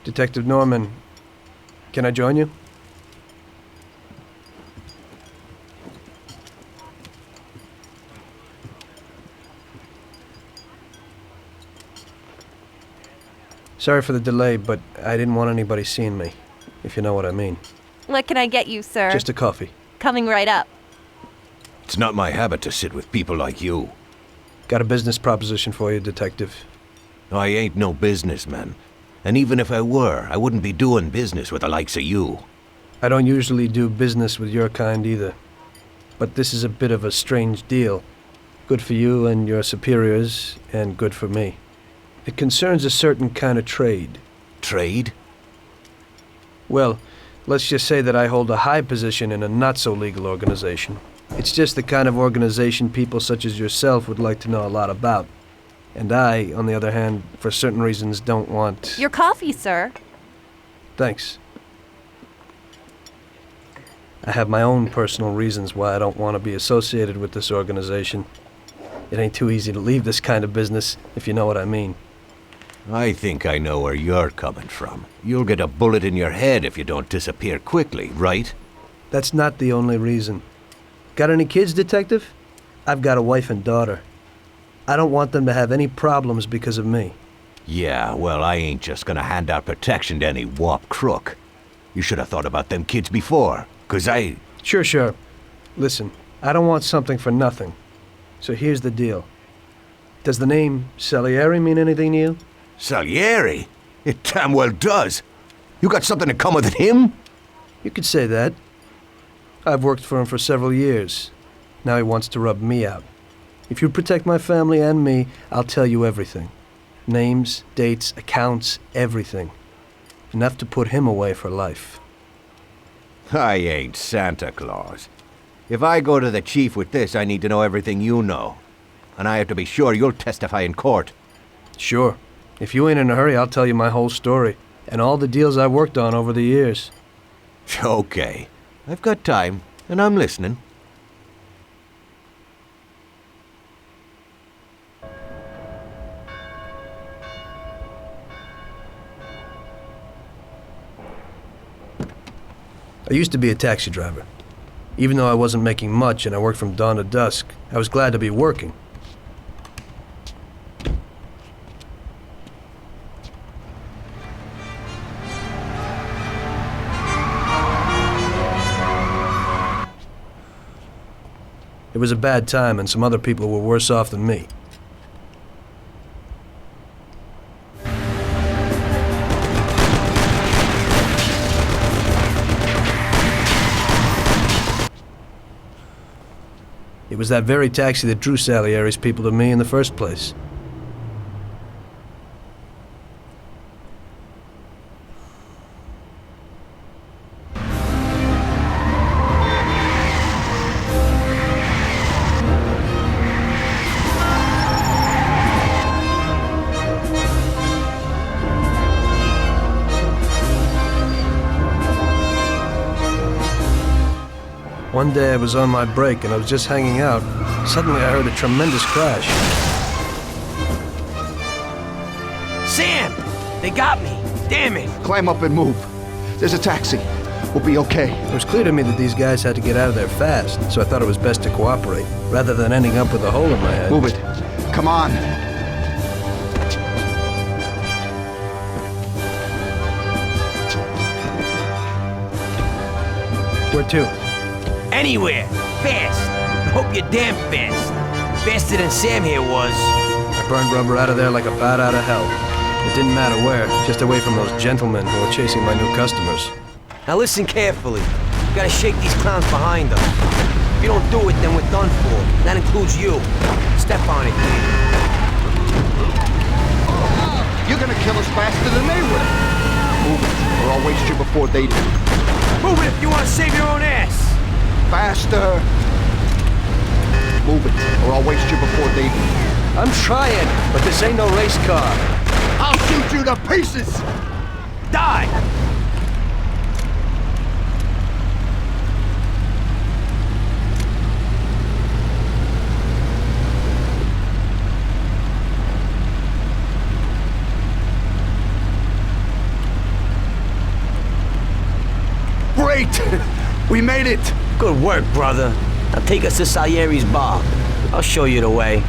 Detective Norman, can I join you? Sorry for the delay, but I didn't want anybody seeing me, if you know what I mean. What can I get you, sir? Just a coffee. Coming right up. It's not my habit to sit with people like you. Got a business proposition for you, Detective. I ain't no businessman. And even if I were, I wouldn't be doing business with the likes of you. I don't usually do business with your kind either. But this is a bit of a strange deal. Good for you and your superiors, and good for me. It concerns a certain kind of trade. Trade? Well, let's just say that I hold a high position in a not-so-legal organization. It's just the kind of organization people such as yourself would like to know a lot about. And I, on the other hand, for certain reasons, don't want... Your coffee, sir. Thanks. I have my own personal reasons why I don't want to be associated with this organization. It ain't too easy to leave this kind of business, if you know what I mean. I think I know where you're coming from. You'll get a bullet in your head if you don't disappear quickly, right? That's not the only reason. Got any kids, Detective? I've got a wife and daughter. I don't want them to have any problems because of me. Yeah, well, I ain't just gonna hand out protection to any wop crook. You should have thought about them kids before, 'cause I... Sure. Listen, I don't want something for nothing. So here's the deal. Does the name Salieri mean anything to you? Salieri? It damn well does. You got something in common with him? You could say that. I've worked for him for several years. Now he wants to rub me out. If you protect my family and me, I'll tell you everything. Names, dates, accounts, everything. Enough to put him away for life. I ain't Santa Claus. If I go to the chief with this, I need to know everything you know. And I have to be sure you'll testify in court. Sure. If you ain't in a hurry, I'll tell you my whole story. And all the deals I've worked on over the years. Okay. I've got time, and I'm listening. I used to be a taxi driver. Even though I wasn't making much and I worked from dawn to dusk, I was glad to be working. It was a bad time and some other people were worse off than me. It was that very taxi that drew Salieri's people to me in the first place. One day I was on my break and I was just hanging out. Suddenly I heard a tremendous crash. Sam! They got me! Damn it! Climb up and move. There's a taxi. We'll be okay. It was clear to me that these guys had to get out of there fast, so I thought it was best to cooperate, rather than ending up with a hole in my head. Move it. Come on. Where to? Anywhere! Fast! I hope you're damn fast. Faster than Sam here was. I burned rubber out of there like a bat out of hell. It didn't matter where, just away from those gentlemen who were chasing my new customers. Now listen carefully. You gotta shake these clowns behind them. If you don't do it, then we're done for. That includes you. Step on it. You're gonna kill us faster than they will. Move it, or I'll waste you before they do. Move it if you want to save your own ass! Faster! Move it, or I'll waste you before they do. I'm trying, but this ain't no race car. I'll shoot you to pieces! Die! it! Good work, brother. Now take us to Salieri's bar. I'll show you the way.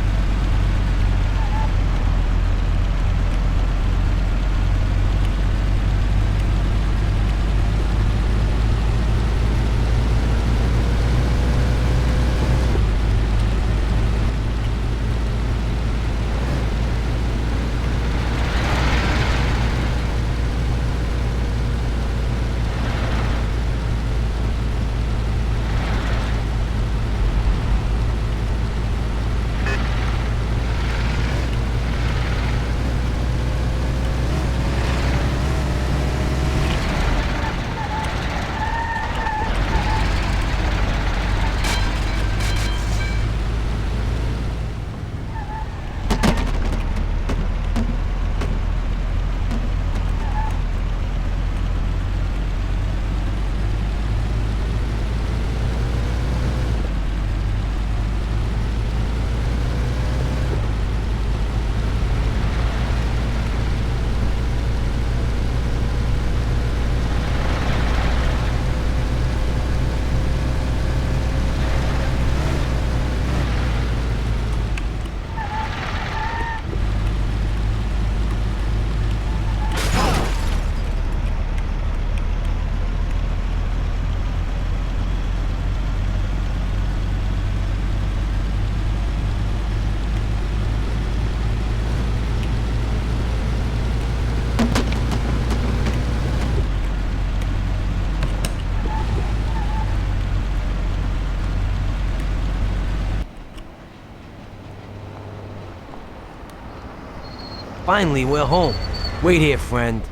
Finally, we're home. Wait here, friend.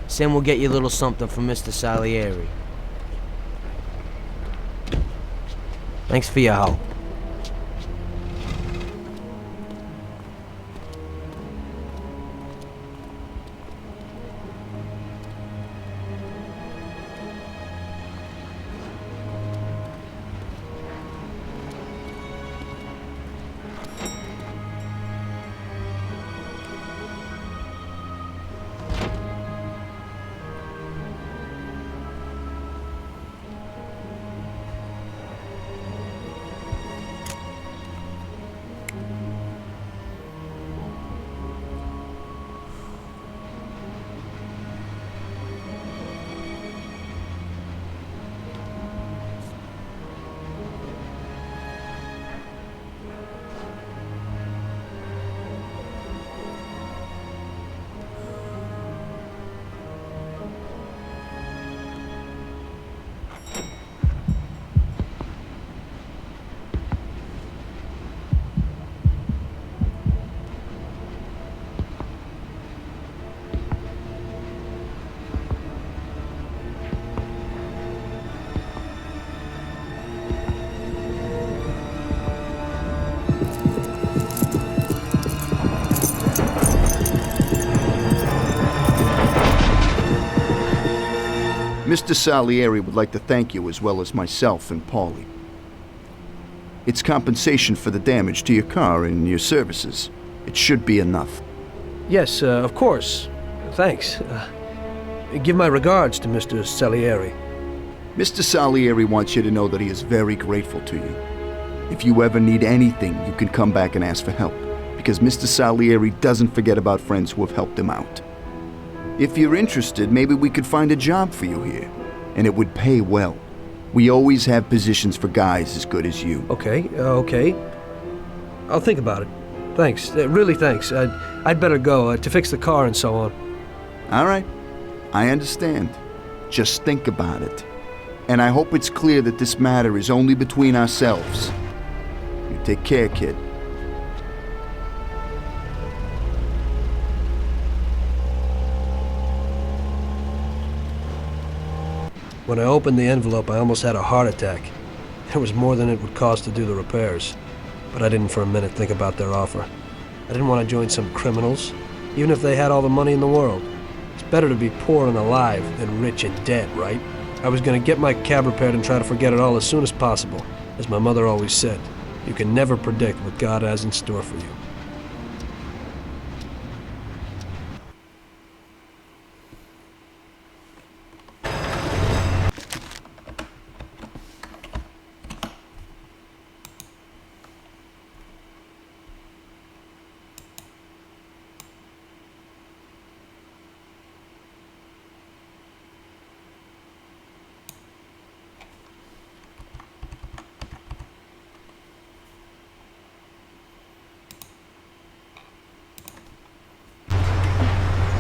Sam will get you a little something from Mr. Salieri. Thanks for your help. Mr. Salieri would like to thank you as well as myself and Paulie. It's compensation for the damage to your car and your services. It should be enough. Yes, of course. Thanks. Give my regards to Mr. Salieri. Mr. Salieri wants you to know that he is very grateful to you. If you ever need anything, you can come back and ask for help, because Mr. Salieri doesn't forget about friends who have helped him out. If you're interested, maybe we could find a job for you here, and it would pay well. We always have positions for guys as good as you. Okay. I'll think about it. Thanks. Really thanks. I'd better go to fix the car and so on. All right. I understand. Just think about it. And I hope it's clear that this matter is only between ourselves. You take care, kid. When I opened the envelope, I almost had a heart attack. There was more than it would cost to do the repairs. But I didn't for a minute think about their offer. I didn't want to join some criminals, even if they had all the money in the world. It's better to be poor and alive than rich and dead, right? I was going to get my cab repaired and try to forget it all as soon as possible. As my mother always said, you can never predict what God has in store for you.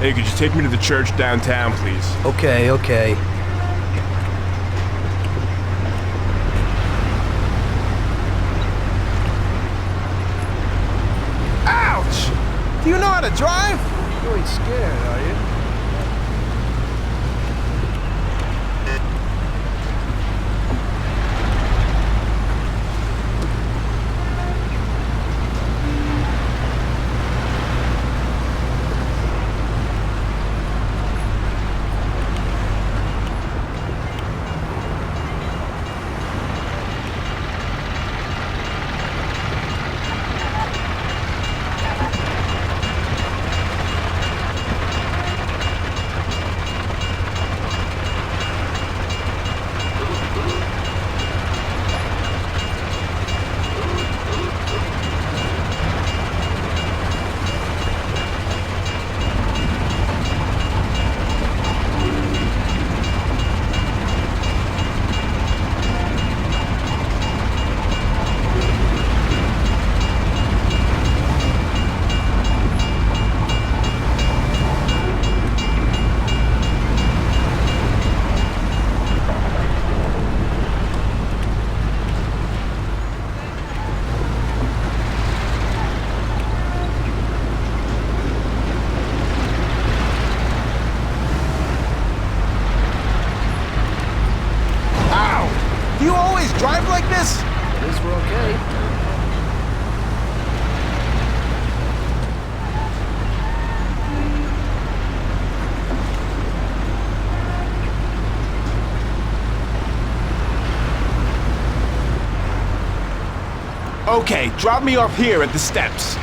Hey, could you take me to the church downtown, please? Okay, okay. Ouch! Do you know how to drive? You ain't scared, are you? Ow! Do you always drive like this? At least we're okay. Okay, drop me off here at the steps.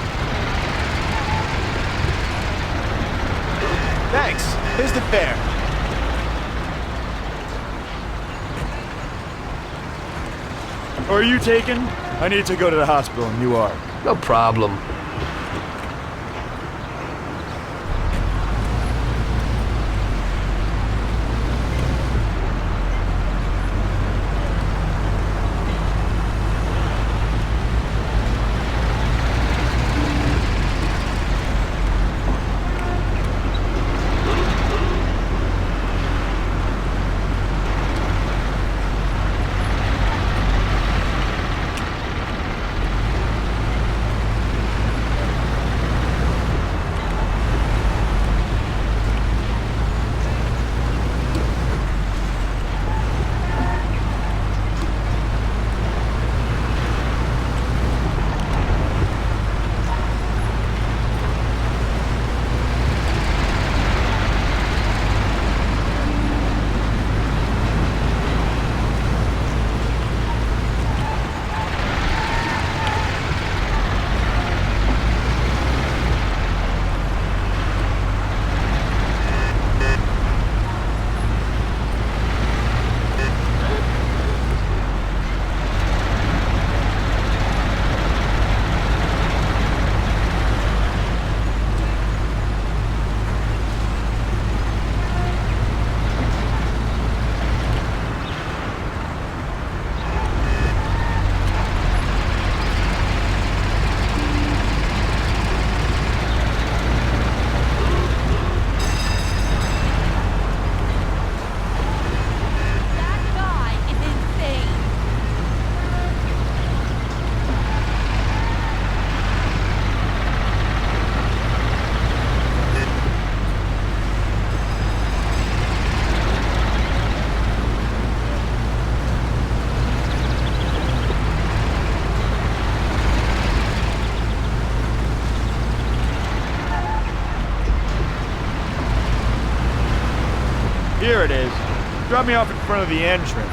Thanks. Here's the fare. Or are you taken? I need to go to the hospital in Newark. No problem. That guy is insane. Here it is. Drop me off in front of the entrance.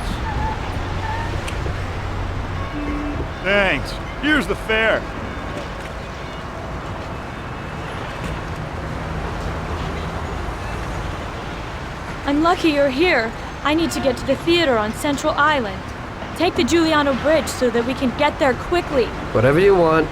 Thanks. Here's the fare. I'm lucky you're here. I need to get to the theater on Central Island. Take the Giuliano Bridge so that we can get there quickly. Whatever you want.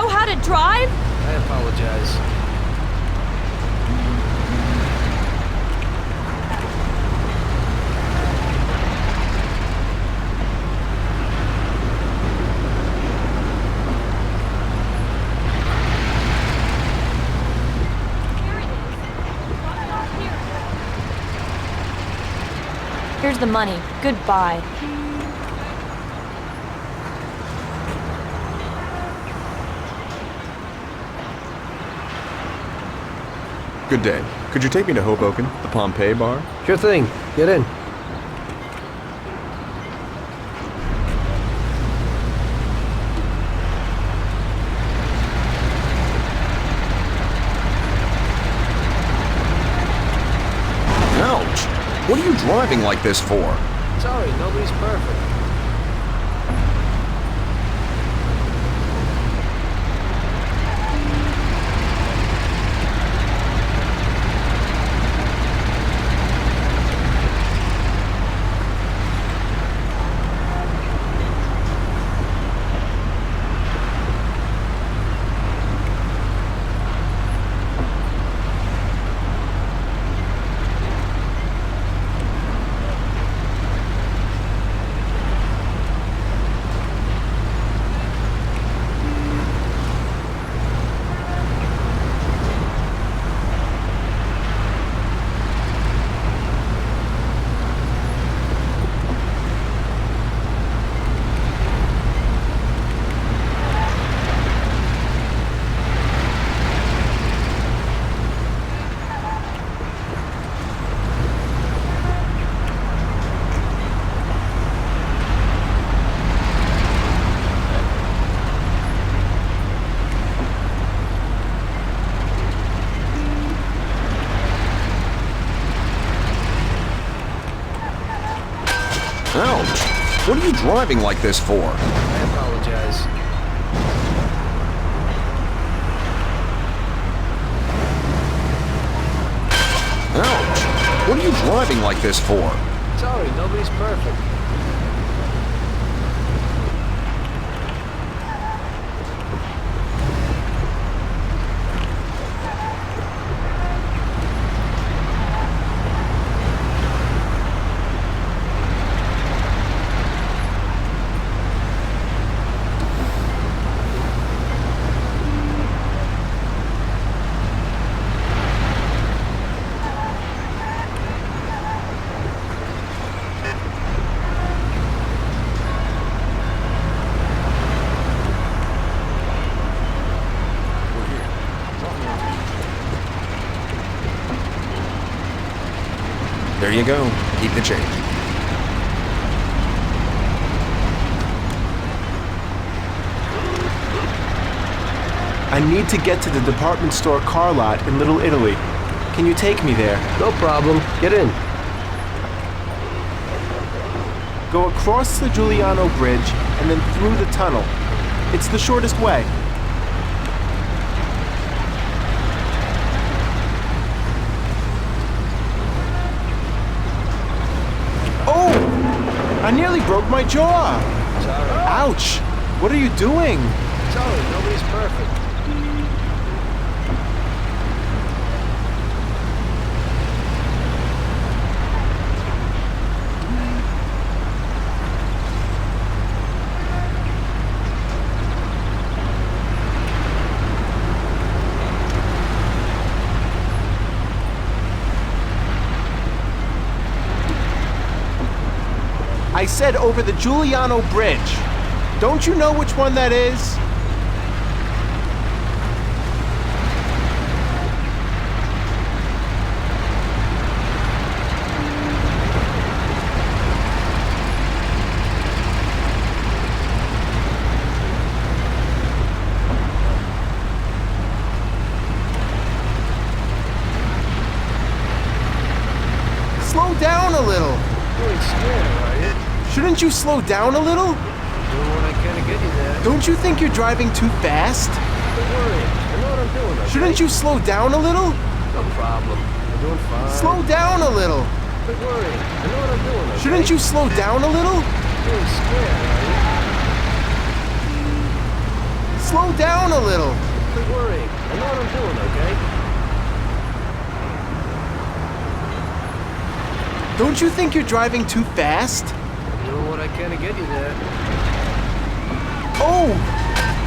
know how to drive? I apologize. Here's the money. Goodbye. Good day. Could you take me to Hoboken, the Pompeii bar? Sure thing. Get in. Ouch! What are you driving like this for? Sorry, nobody's perfect. Ouch! What are you driving like this for? I apologize. Ouch! What are you driving like this for? Sorry, nobody's perfect. There you go. Keep the change. I need to get to the department store car lot in Little Italy. Can you take me there? No problem. Get in. Go across the Giuliano Bridge and then through the tunnel. It's the shortest way. Oh! I nearly broke my jaw! Sorry. Ouch! What are you doing? Sorry, nobody's perfect. I said over the Giuliano Bridge. Don't you know which one that is? Slow down a little. You ain't scared, are you? Shouldn't you slow down a little? Doing what I can to get you there. Don't you think you're driving too fast? Don't worry. I know what I'm doing, okay? Shouldn't you slow down a little? No problem. I'm doing fine. Slow down a little. Don't worry. I know what I'm doing, okay? Shouldn't you slow down a little? You ain't scared, are you? Slow down a little. Quit worrying. I know what I'm doing, okay? Don't you think you're driving too fast? I'm doing what I can to get you there. Oh!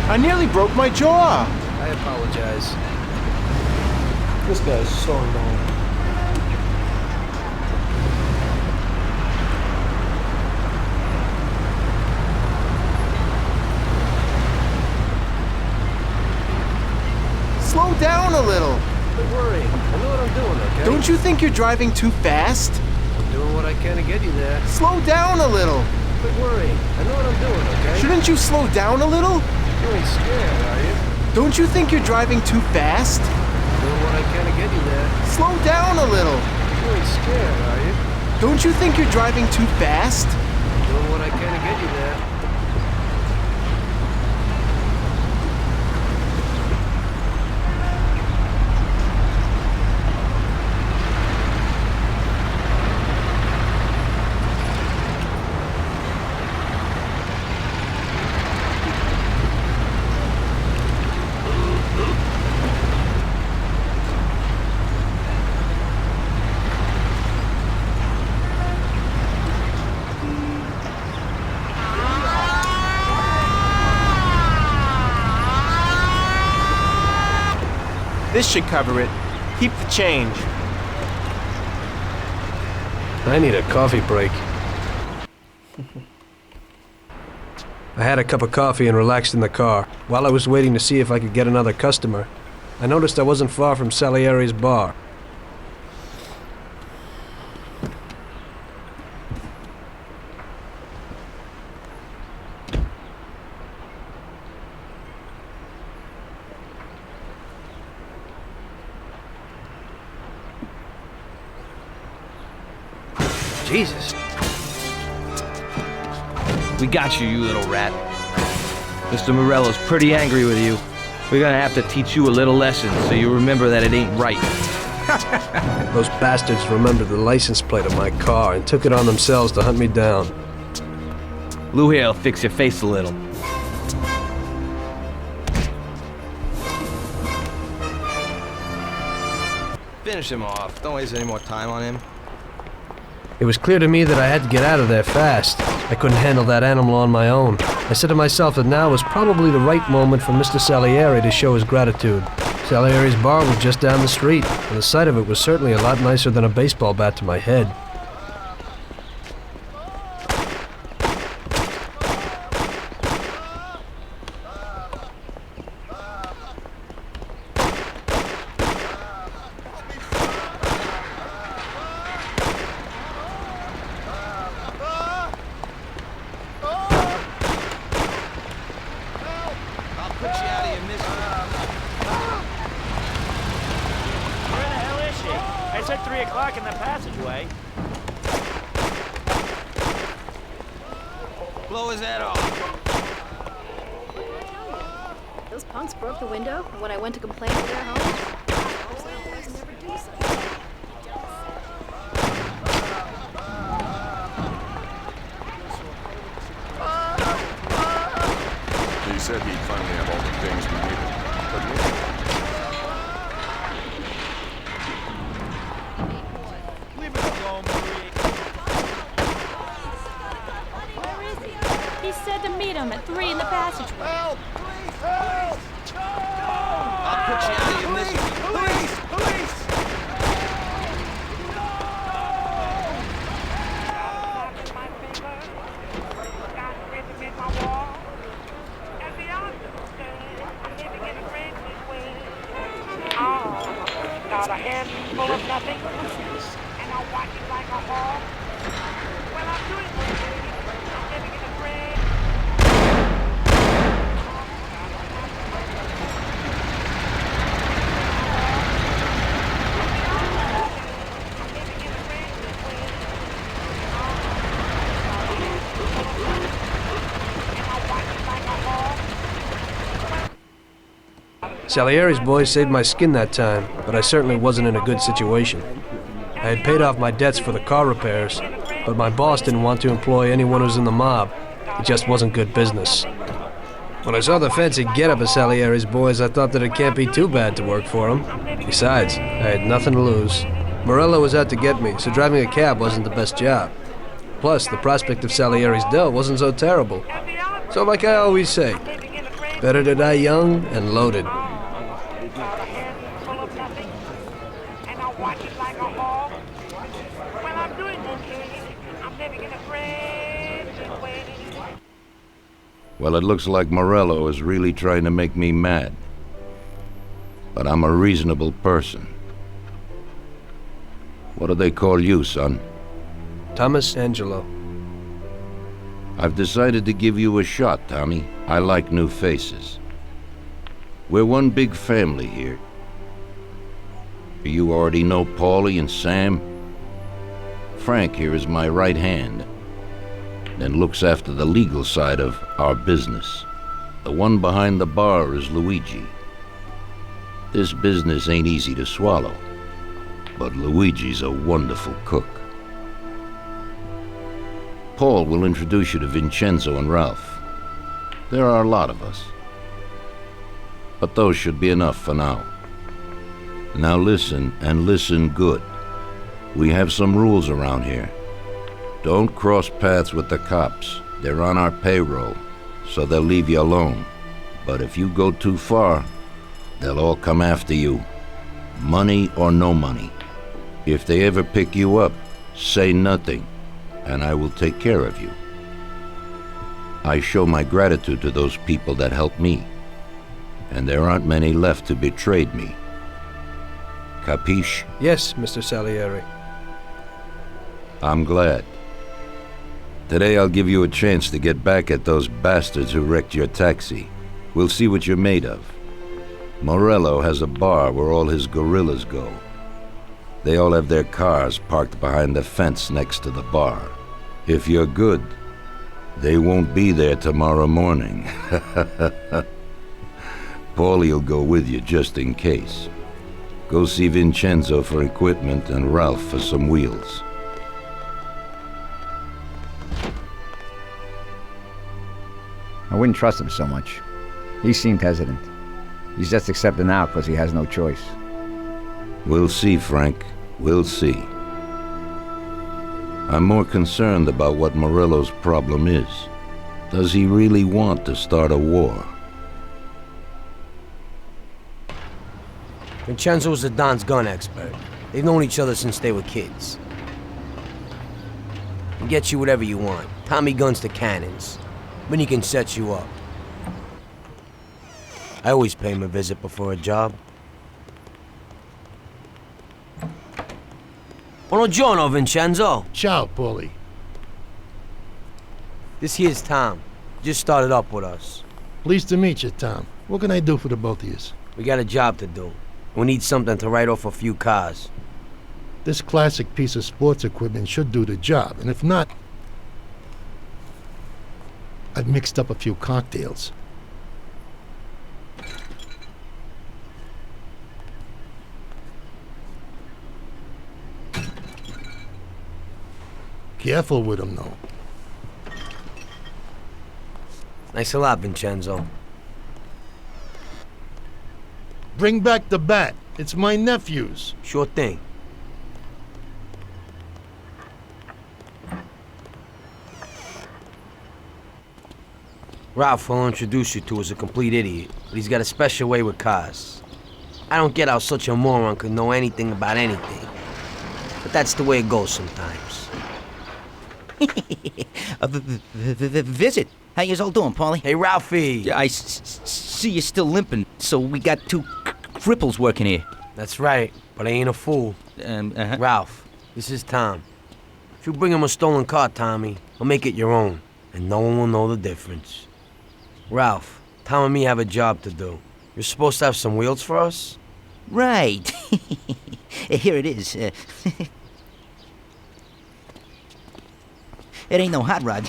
I nearly broke my jaw. I apologize. This guy's so annoying. Slow down a little. Quit worrying. I know what I'm doing, okay? Don't you think you're driving too fast? I'm doing what I can to get you there. Slow down a little. Quit worrying. I know what I'm doing, okay? Shouldn't you slow down a little? You ain't scared, are you? Don't you think you're driving too fast? I'm doing what I can to get you there. Slow down a little. You ain't scared, are you? Don't you think you're driving too fast? I'm doing what I can to get you there. This should cover it. Keep the change. I need a coffee break. I had a cup of coffee and relaxed in the car. While I was waiting to see if I could get another customer, I noticed I wasn't far from Salieri's bar. Jesus. We got you, you little rat. Mr. Morello's pretty angry with you. We're gonna have to teach you a little lesson so you remember that it ain't right. Those bastards remembered the license plate of my car and took it on themselves to hunt me down. Lou here'll fix your face a little. Finish him off. Don't waste any more time on him. It was clear to me that I had to get out of there fast. I couldn't handle that animal on my own. I said to myself that now was probably the right moment for Mr. Salieri to show his gratitude. Salieri's bar was just down the street, and the sight of it was certainly a lot nicer than a baseball bat to my head. I said 3 o'clock in the passageway. Blow his head off. Those punks broke the window, and when I went to complain to their home, never do so. He said he'd finally have all the things we needed. But Leave it alone, Marie. Where is he? He said to meet him at 3 in the passageway. Help! Police! Help! I'll put you out of your misery. Police! Police! Got a handful of nothing, and I'll watch it like a hawk. Well, I'm doing okay. I'm living in a friend. Salieri's boys saved my skin that time, but I certainly wasn't in a good situation. I had paid off my debts for the car repairs, but my boss didn't want to employ anyone who was in the mob. It just wasn't good business. When I saw the fancy getup of Salieri's boys, I thought that it can't be too bad to work for him. Besides, I had nothing to lose. Morello was out to get me, so driving a cab wasn't the best job. Plus, the prospect of Salieri's dough wasn't so terrible. So like I always say, better to die young and loaded. Well, it looks like Morello is really trying to make me mad. But I'm a reasonable person. What do they call you, son? Thomas Angelo. I've decided to give you a shot, Tommy. I like new faces. We're one big family here. You already know Paulie and Sam. Frank here is my right hand, and looks after the legal side of our business. The one behind the bar is Luigi. This business ain't easy to swallow, but Luigi's a wonderful cook. Paul will introduce you to Vincenzo and Ralph. There are a lot of us, but those should be enough for now. Now listen, and listen good. We have some rules around here. Don't cross paths with the cops. They're on our payroll, so they'll leave you alone. But if you go too far, they'll all come after you. Money or no money. If they ever pick you up, say nothing, and I will take care of you. I show my gratitude to those people that helped me, and there aren't many left who betrayed me. Capiche? Yes, Mr. Salieri. I'm glad. Today I'll give you a chance to get back at those bastards who wrecked your taxi. We'll see what you're made of. Morello has a bar where all his gorillas go. They all have their cars parked behind the fence next to the bar. If you're good, they won't be there tomorrow morning. Paulie'll go with you just in case. Go see Vincenzo for equipment and Ralph for some wheels. I wouldn't trust him so much. He seemed hesitant. He's just accepting now because he has no choice. We'll see, Frank. We'll see. I'm more concerned about what Morello's problem is. Does he really want to start a war? Vincenzo's the Don's gun expert. They've known each other since they were kids. He gets you whatever you want. Tommy guns to cannons. Then he can set you up. I always pay him a visit before a job. Buongiorno, Vincenzo. Ciao, Paulie. This here's Tom. Just started up with us. Pleased to meet you, Tom. What can I do for the both of you? We got a job to do. We need something to write off a few cars. This classic piece of sports equipment should do the job, and if not, I've mixed up a few cocktails. Careful with them, though. Thanks a lot, Vincenzo. Bring back the bat. It's my nephew's. Sure thing. Ralph will introduce you to as a complete idiot, but he's got a special way with cars. I don't get how such a moron could know anything about anything. But that's the way it goes sometimes. Visit. How you all doing, Paulie? Hey, Ralphie. Yeah, I see you're still limping, so we got two cripples working here. That's right, but I ain't a fool. Ralph, this is Tom. If you bring him a stolen car, Tommy, I'll make it your own, and no one will know the difference. Ralph, Tom and me have a job to do. You're supposed to have some wheels for us? Right. Here it is. It ain't no hot rod,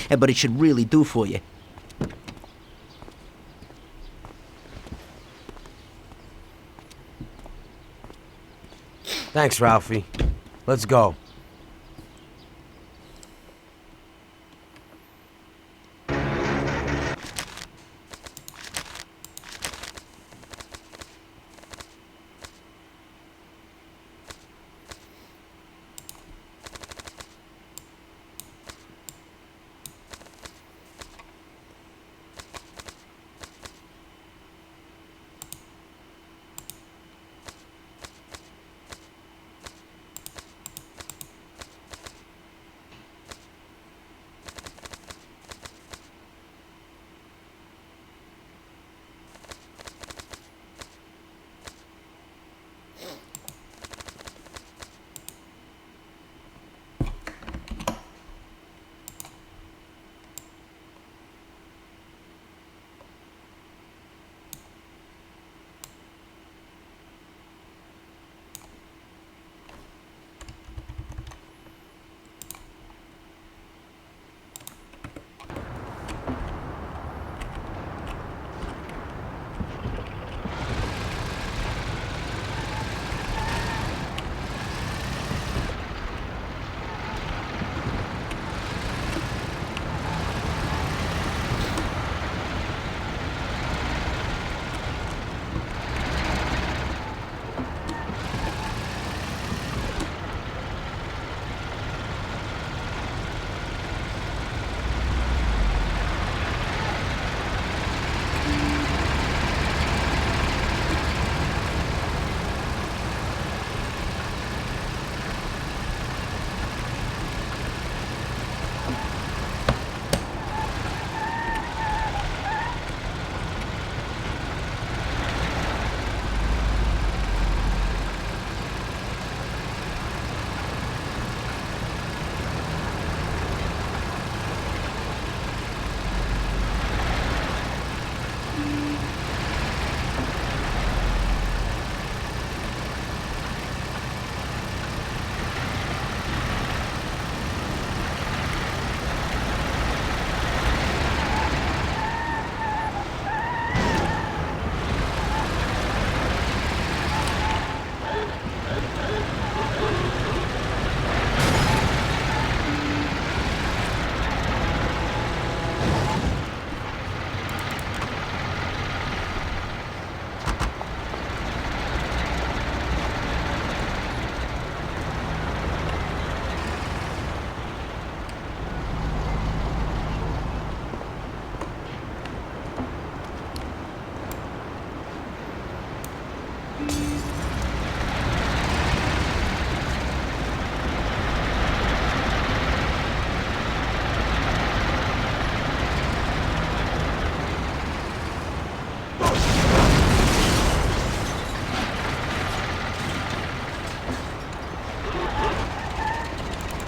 but it should really do for you. Thanks, Ralphie. Let's go.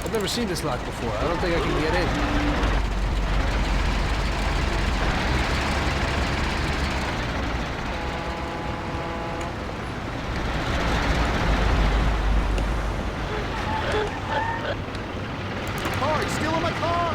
I've never seen this lock before. I don't think I can get in. Car, he's stealing my car!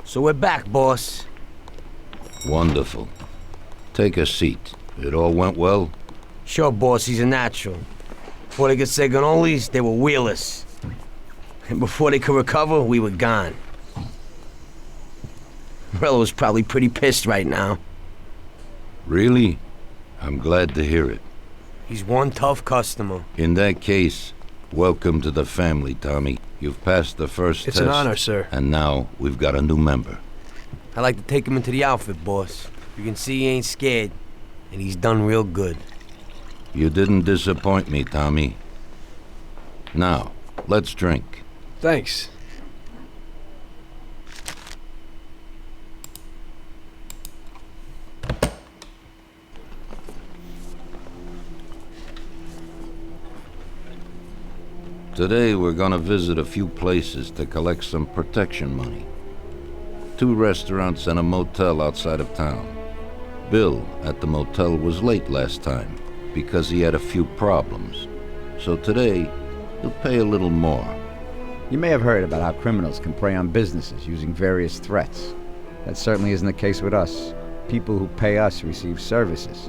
So we're back, boss. Wonderful. Take a seat. It all went well? Sure, boss, he's a natural. Before they could say cannolis, they were wheelers. And before they could recover, we were gone. Morello's probably pretty pissed right now. Really? I'm glad to hear it. He's one tough customer. In that case, welcome to the family, Tommy. You've passed the first test. It's an honor, sir. And now we've got a new member. I'd like to take him into the outfit, boss. You can see he ain't scared, and he's done real good. You didn't disappoint me, Tommy. Now, let's drink. Thanks. Today we're gonna visit a few places to collect some protection money. 2 restaurants and a motel outside of town. Bill at the motel was late last time because he had a few problems. So today, he'll pay a little more. You may have heard about how criminals can prey on businesses using various threats. That certainly isn't the case with us. People who pay us receive services,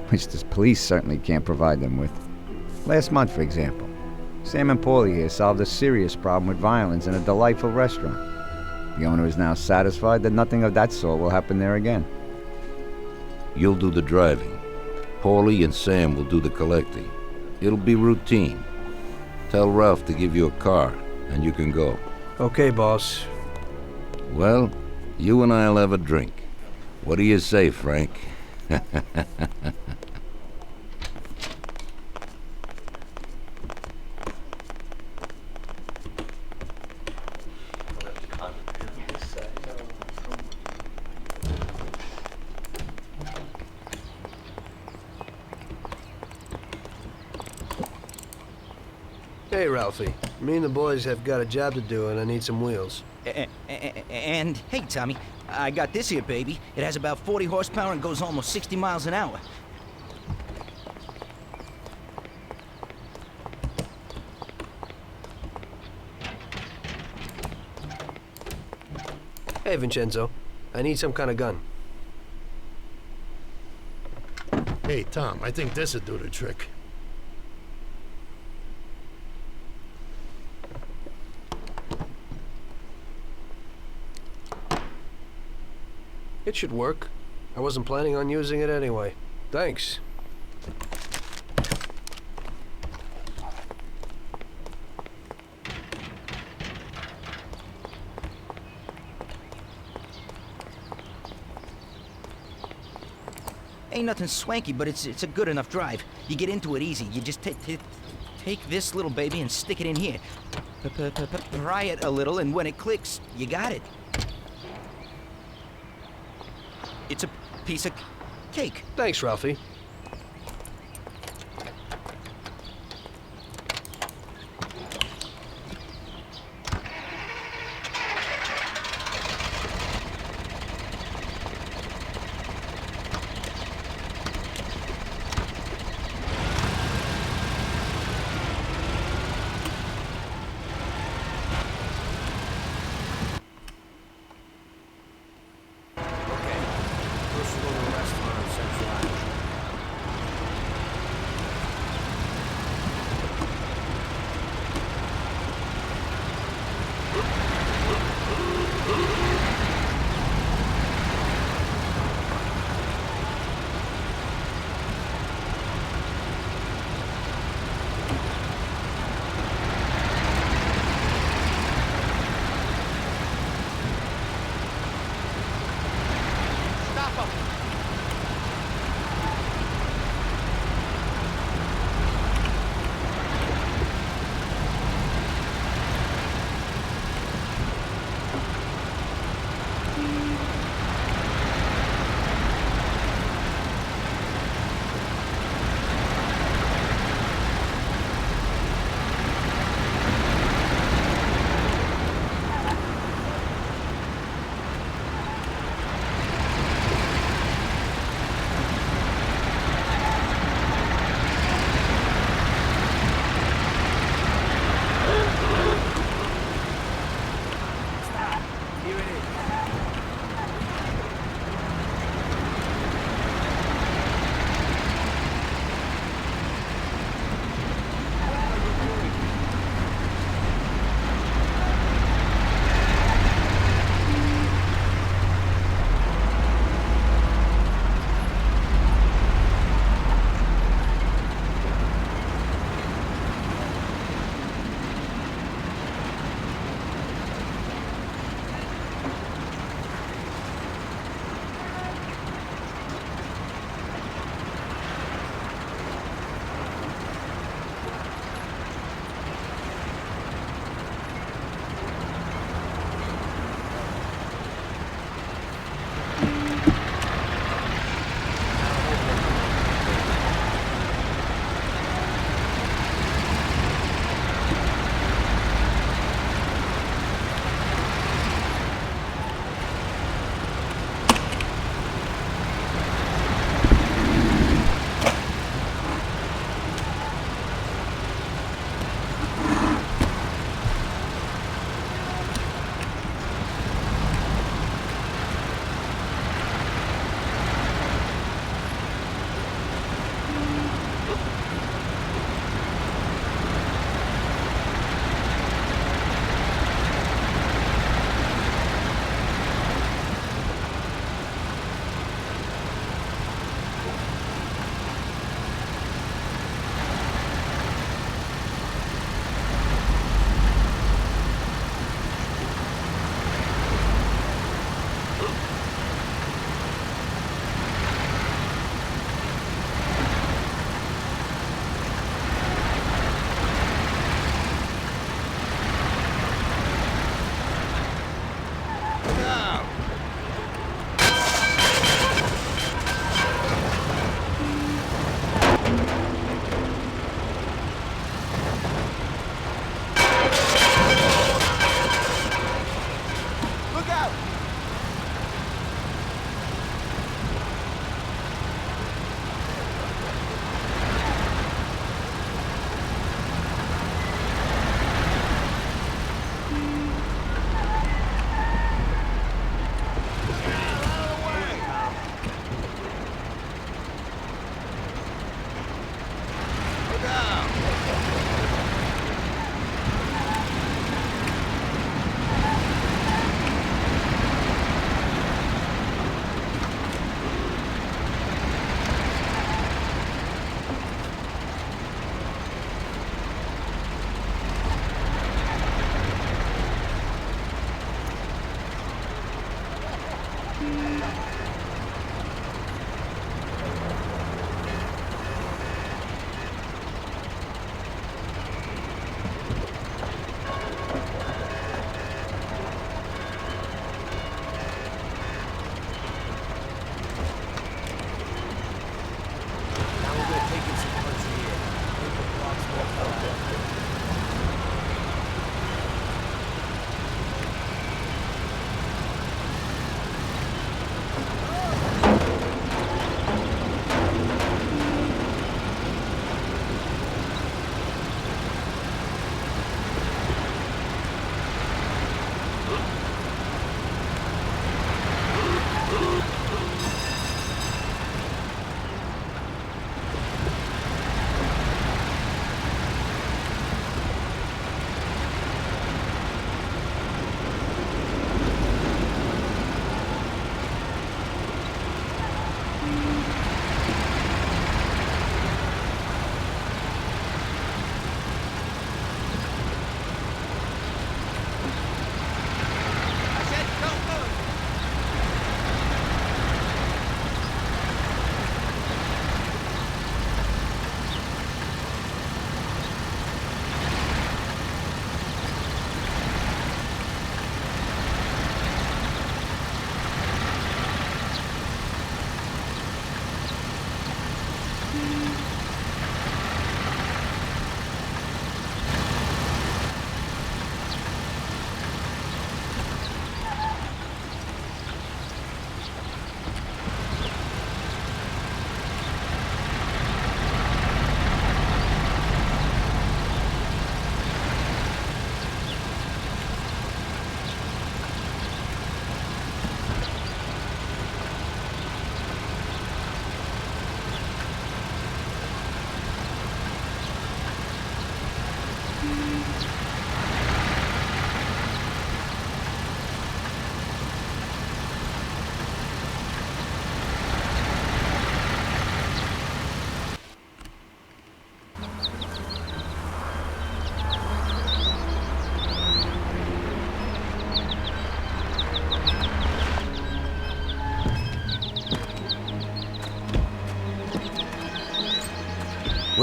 which the police certainly can't provide them with. Last month, for example, Sam and Paulie here solved a serious problem with violence in a delightful restaurant. The owner is now satisfied that nothing of that sort will happen there again. You'll do the driving. Paulie and Sam will do the collecting. It'll be routine. Tell Ralph to give you a car, and you can go. Okay, boss. Well, you and I'll have a drink. What do you say, Frank? Hey, Ralphie. Me and the boys have got a job to do, and I need some wheels. And, hey, Tommy, I got this here, baby. It has about 40 horsepower and goes almost 60 miles an hour. Hey, Vincenzo. I need some kind of gun. Hey, Tom, I think this'll do the trick. It should work. I wasn't planning on using it anyway. Thanks. Ain't nothing swanky, but it's a good enough drive. You get into it easy. You just take this little baby and stick it in here. Pry it a little, and when it clicks, you got it. It's a piece of cake. Thanks, Ralphie.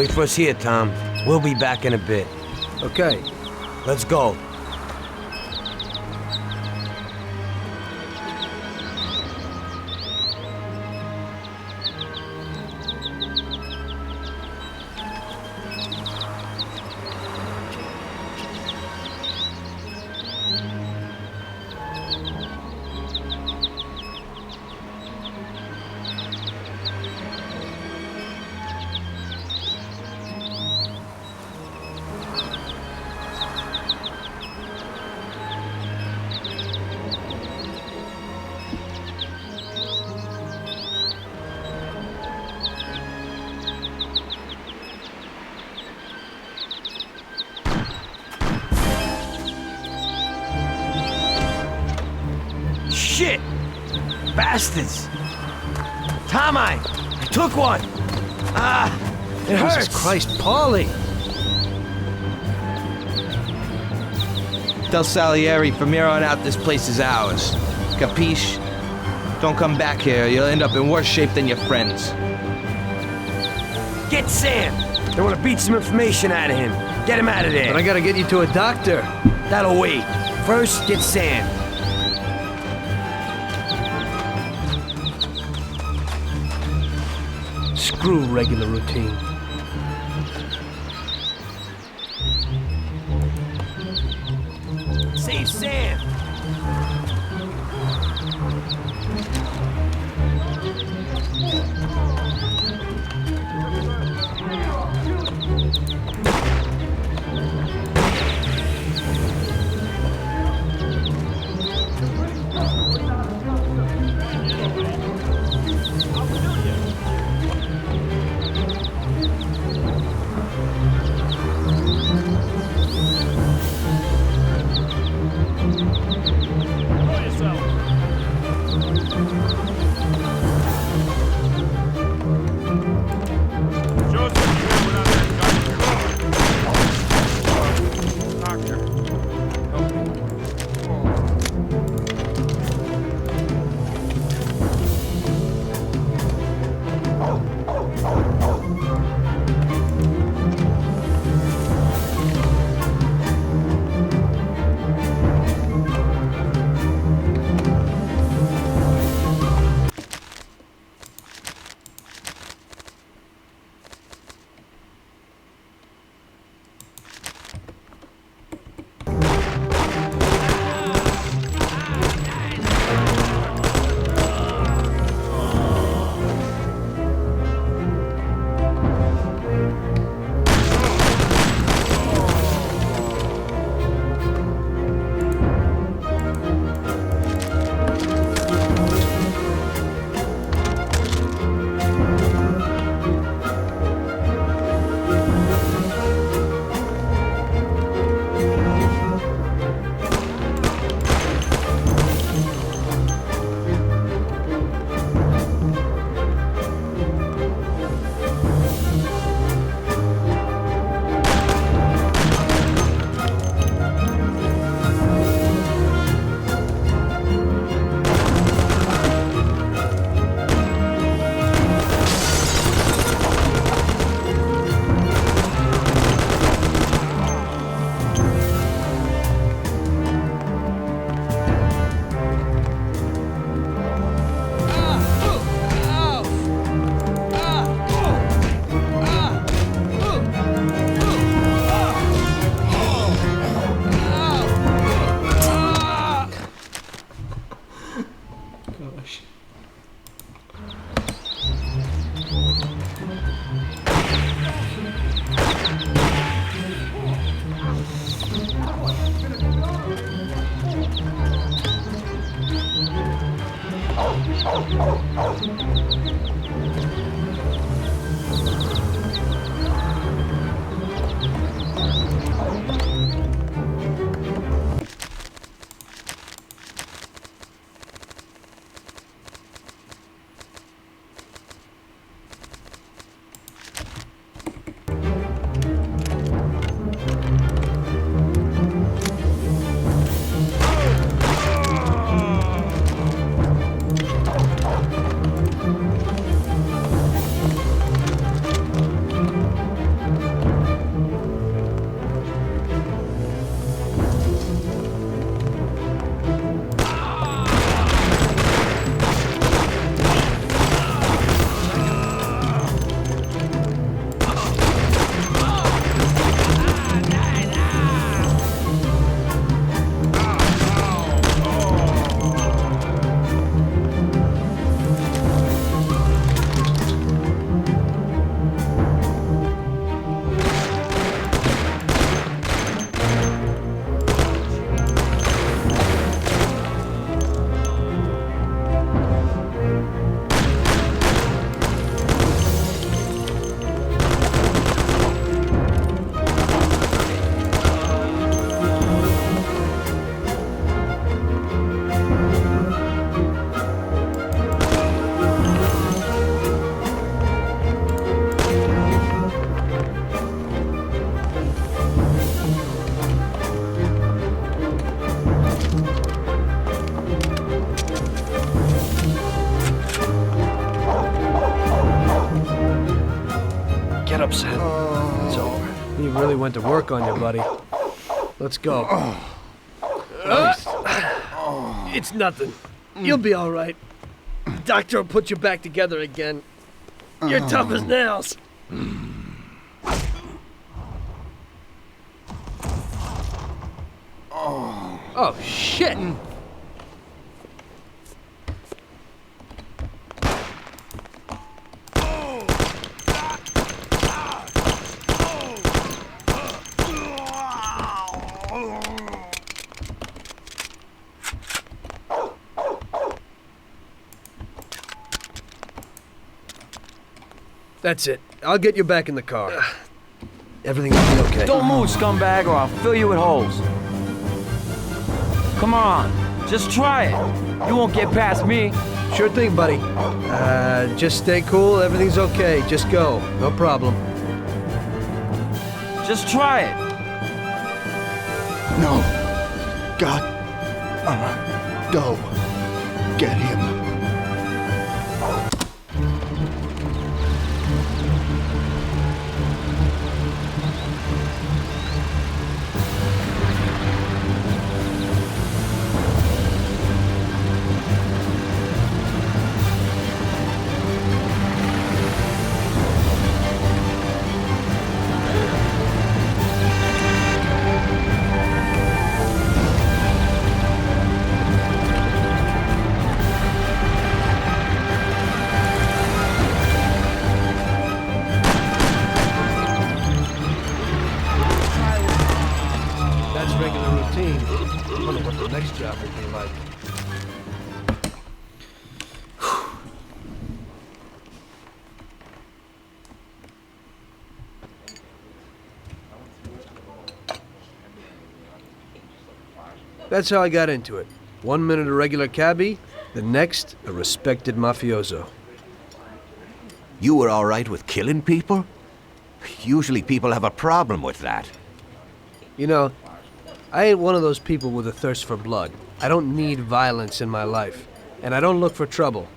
Wait for us here, Tom. We'll be back in a bit. Okay. Let's go. Shit! Bastards! Tom, I took one! It hurts! Jesus Christ, Paulie! Tell Salieri from here on out this place is ours. Capiche? Don't come back here, you'll end up in worse shape than your friends. Get Sam! They want to beat some information out of him. Get him out of there. But I gotta get you to a doctor. That'll wait. First, get Sam. Screw regular routine. Save Sam! really went to work on you, buddy. Let's go. It's nothing. You'll be all right. The doctor will put you back together again. You're tough as nails. Oh, shit! That's it. I'll get you back in the car. Everything will be okay. Don't move, scumbag, or I'll fill you with holes. Come on, just try it. You won't get past me. Sure thing, buddy. Just stay cool. Everything's okay. Just go. No problem. Just try it. No. God. Go. Get him. I wonder what the next job will be like. That's how I got into it. 1 minute a regular cabbie, the next a respected mafioso. You were all right with killing people? Usually people have a problem with that. You know, I ain't one of those people with a thirst for blood. I don't need violence in my life, and I don't look for trouble,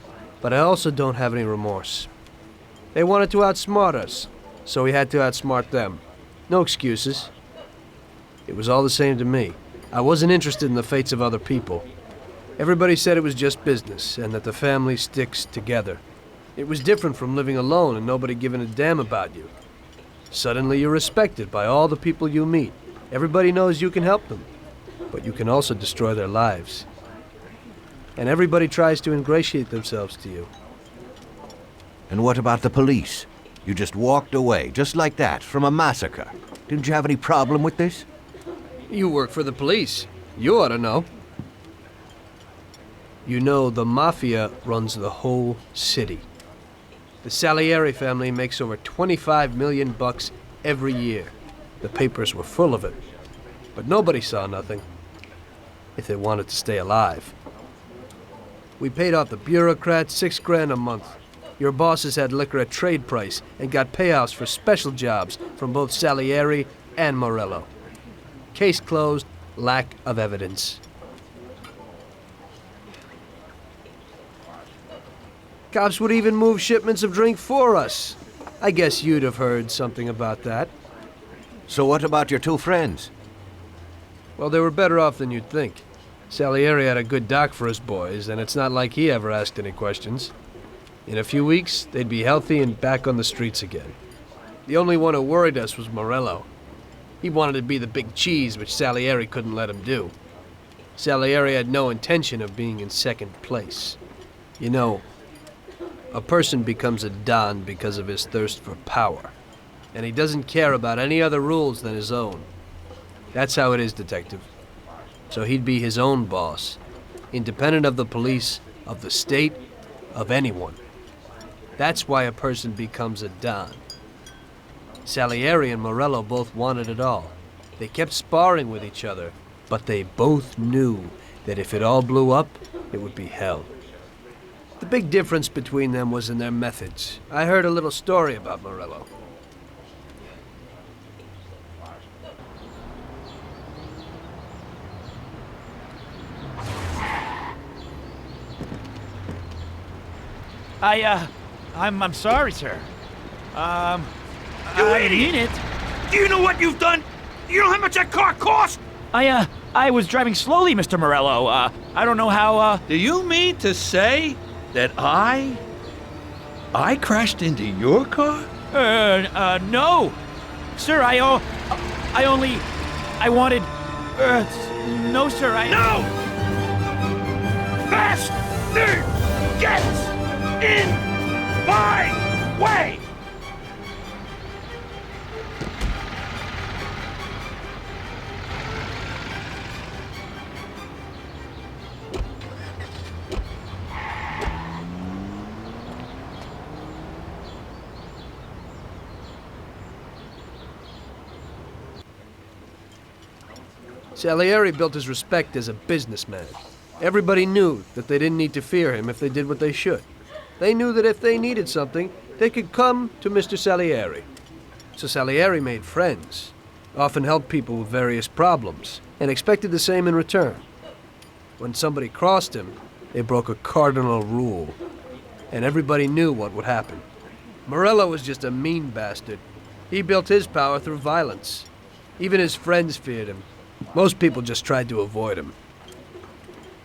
but I also don't have any remorse. They wanted to outsmart us, so we had to outsmart them. No excuses. It was all the same to me. I wasn't interested in the fates of other people. Everybody said it was just business, and that the family sticks together. It was different from living alone and nobody giving a damn about you. Suddenly you're respected by all the people you meet. Everybody knows you can help them, but you can also destroy their lives. And everybody tries to ingratiate themselves to you. And what about the police? You just walked away, just like that, from a massacre. Didn't you have any problem with this? You work for the police. You ought to know. You know, the Mafia runs the whole city. The Salieri family makes over $25 million every year. The papers were full of it. But nobody saw nothing. If they wanted to stay alive. We paid off the bureaucrats $6 grand a month. Your bosses had liquor at trade price and got payouts for special jobs from both Salieri and Morello. Case closed, lack of evidence. Cops would even move shipments of drink for us. I guess you'd have heard something about that. So what about your two friends? Well, they were better off than you'd think. Salieri had a good doc for his boys, and it's not like he ever asked any questions. In a few weeks, they'd be healthy and back on the streets again. The only one who worried us was Morello. He wanted to be the big cheese, which Salieri couldn't let him do. Salieri had no intention of being in second place. You know, a person becomes a Don because of his thirst for power. And he doesn't care about any other rules than his own. That's how it is, Detective. So he'd be his own boss, independent of the police, of the state, of anyone. That's why a person becomes a Don. Salieri and Morello both wanted it all. They kept sparring with each other, but they both knew that if it all blew up, it would be hell. The big difference between them was in their methods. I heard a little story about Morello. I'm sorry, sir. I didn't mean it. Do you know what you've done? You know how much that car cost? I was driving slowly, Mr. Morello. I don't know how, Do you mean to say that I crashed into your car? No. Sir, I wanted, no, sir, No! Faster! Get in my way! Salieri built his respect as a businessman. Everybody knew that they didn't need to fear him if they did what they should. They knew that if they needed something, they could come to Mr. Salieri. So Salieri made friends, often helped people with various problems, and expected the same in return. When somebody crossed him, they broke a cardinal rule, and everybody knew what would happen. Morello was just a mean bastard. He built his power through violence. Even his friends feared him. Most people just tried to avoid him.